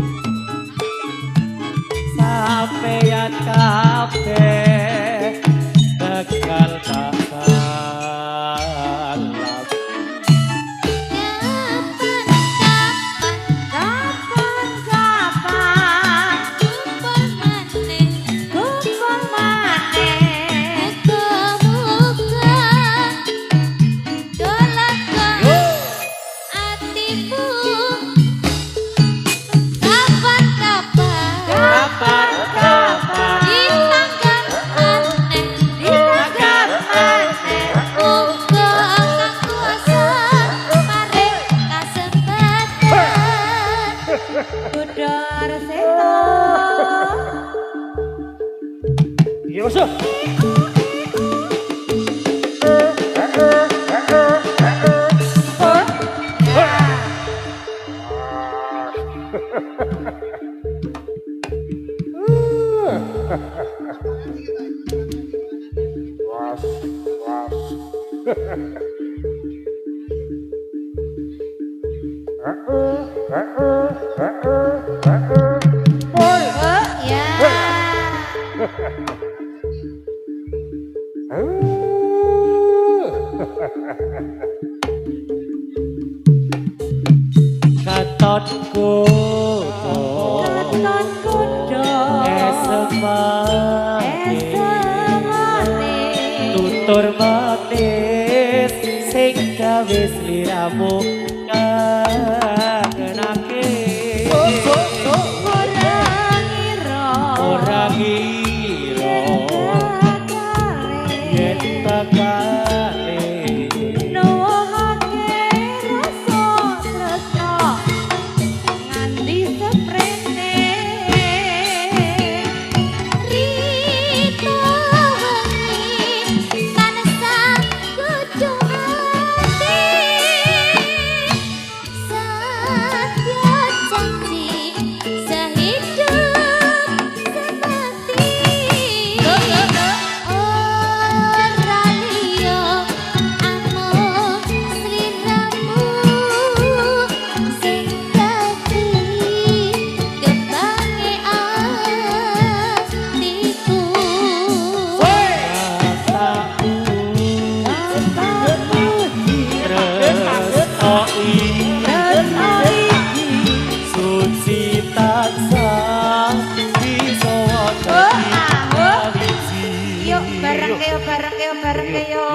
sampeyan kabeh bakal tak salam. Iya masuk. Ya. Katon kudo Katon kudo. esemane Esemane. tutur manis sing gawe sliramu kangenake ora ngira yen bakale Rito wengi manesa kudu ati Satya janji sehidup semati Ora liya amung sliramu sing dadi kebange atiku suci tansah bisa Yuk bareng ke yo.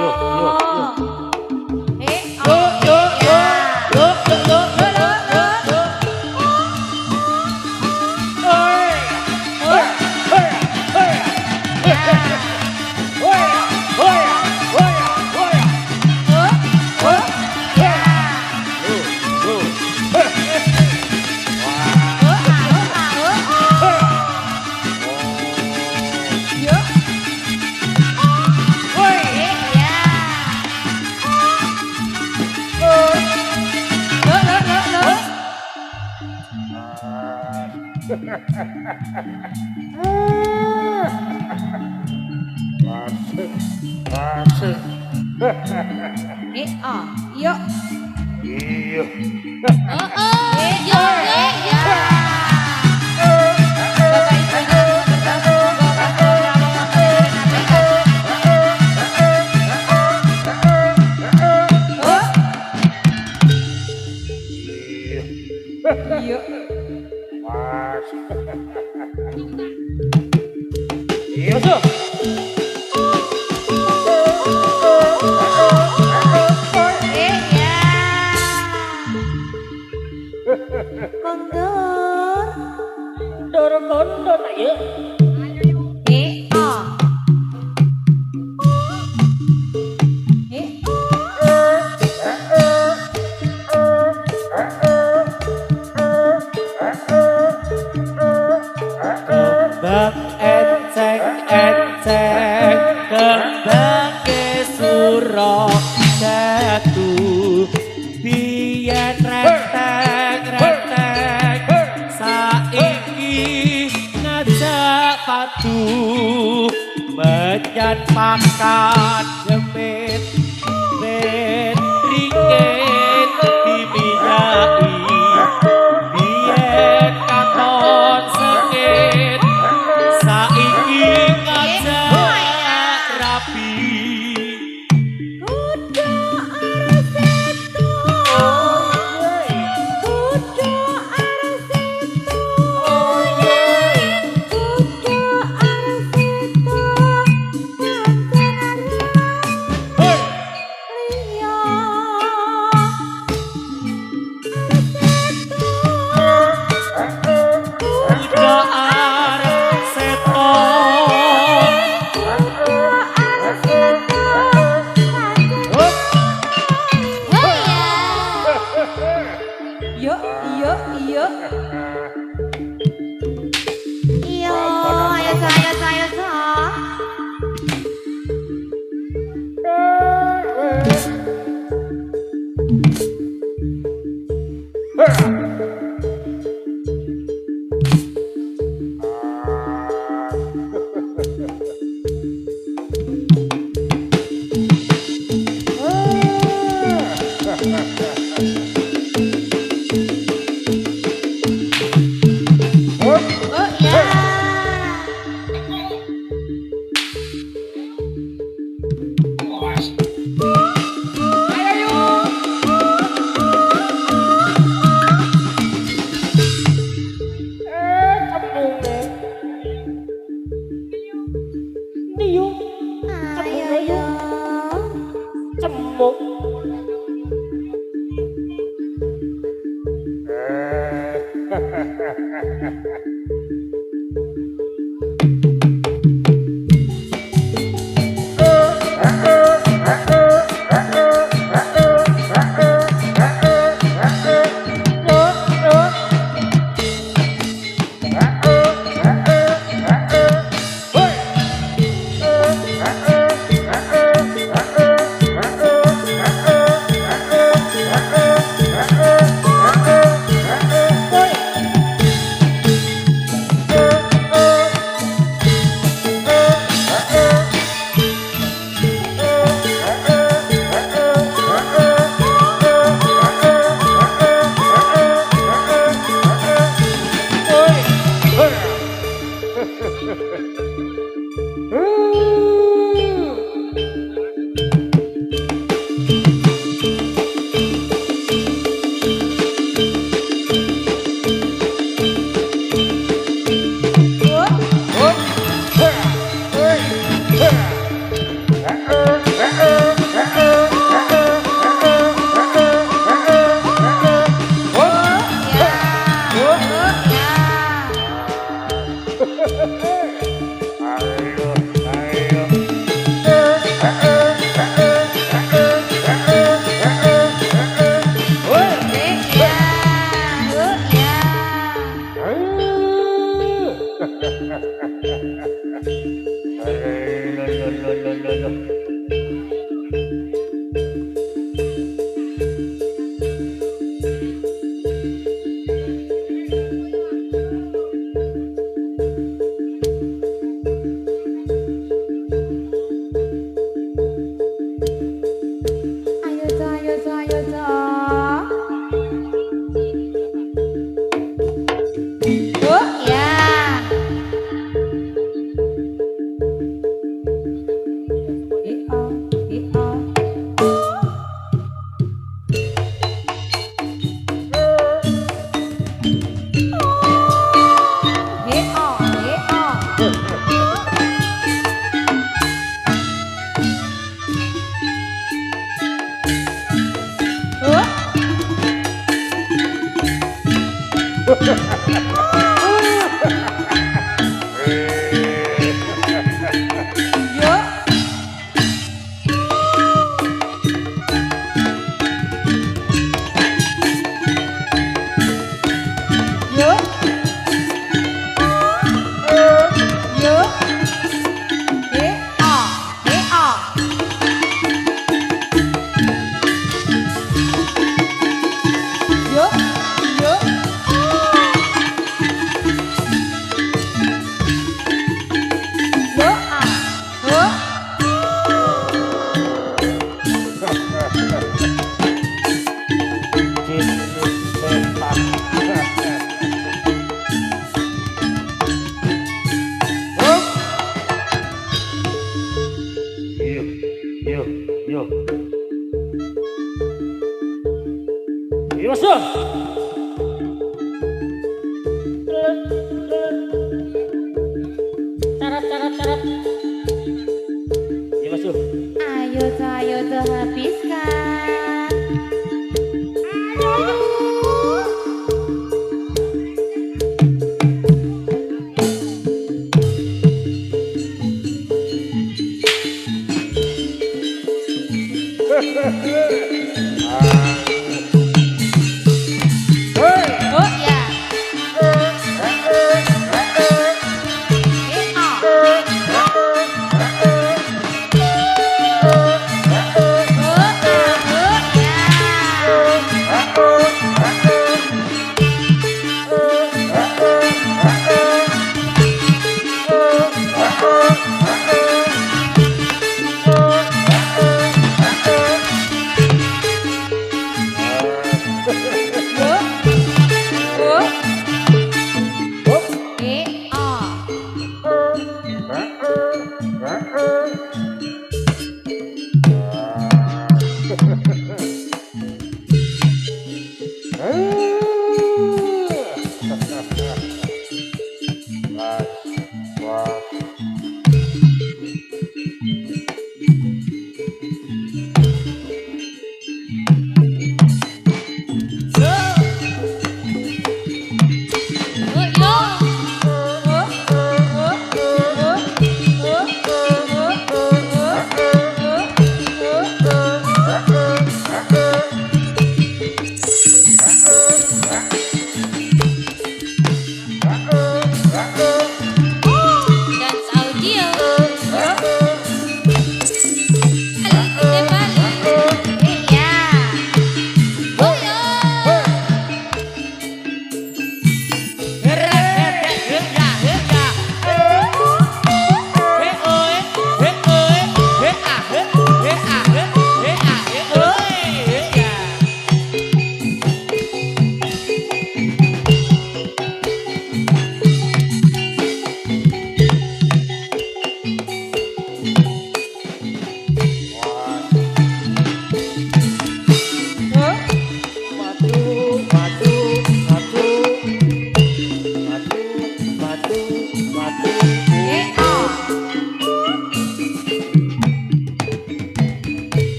Yuk. Kondur ayo kembang enceng kembang ke suro jatuh biyen renteng saiki ngajak padu menyan makan jemit ben ringkit diminyaki biyen katon sekit saiki ngajak rapi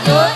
Yo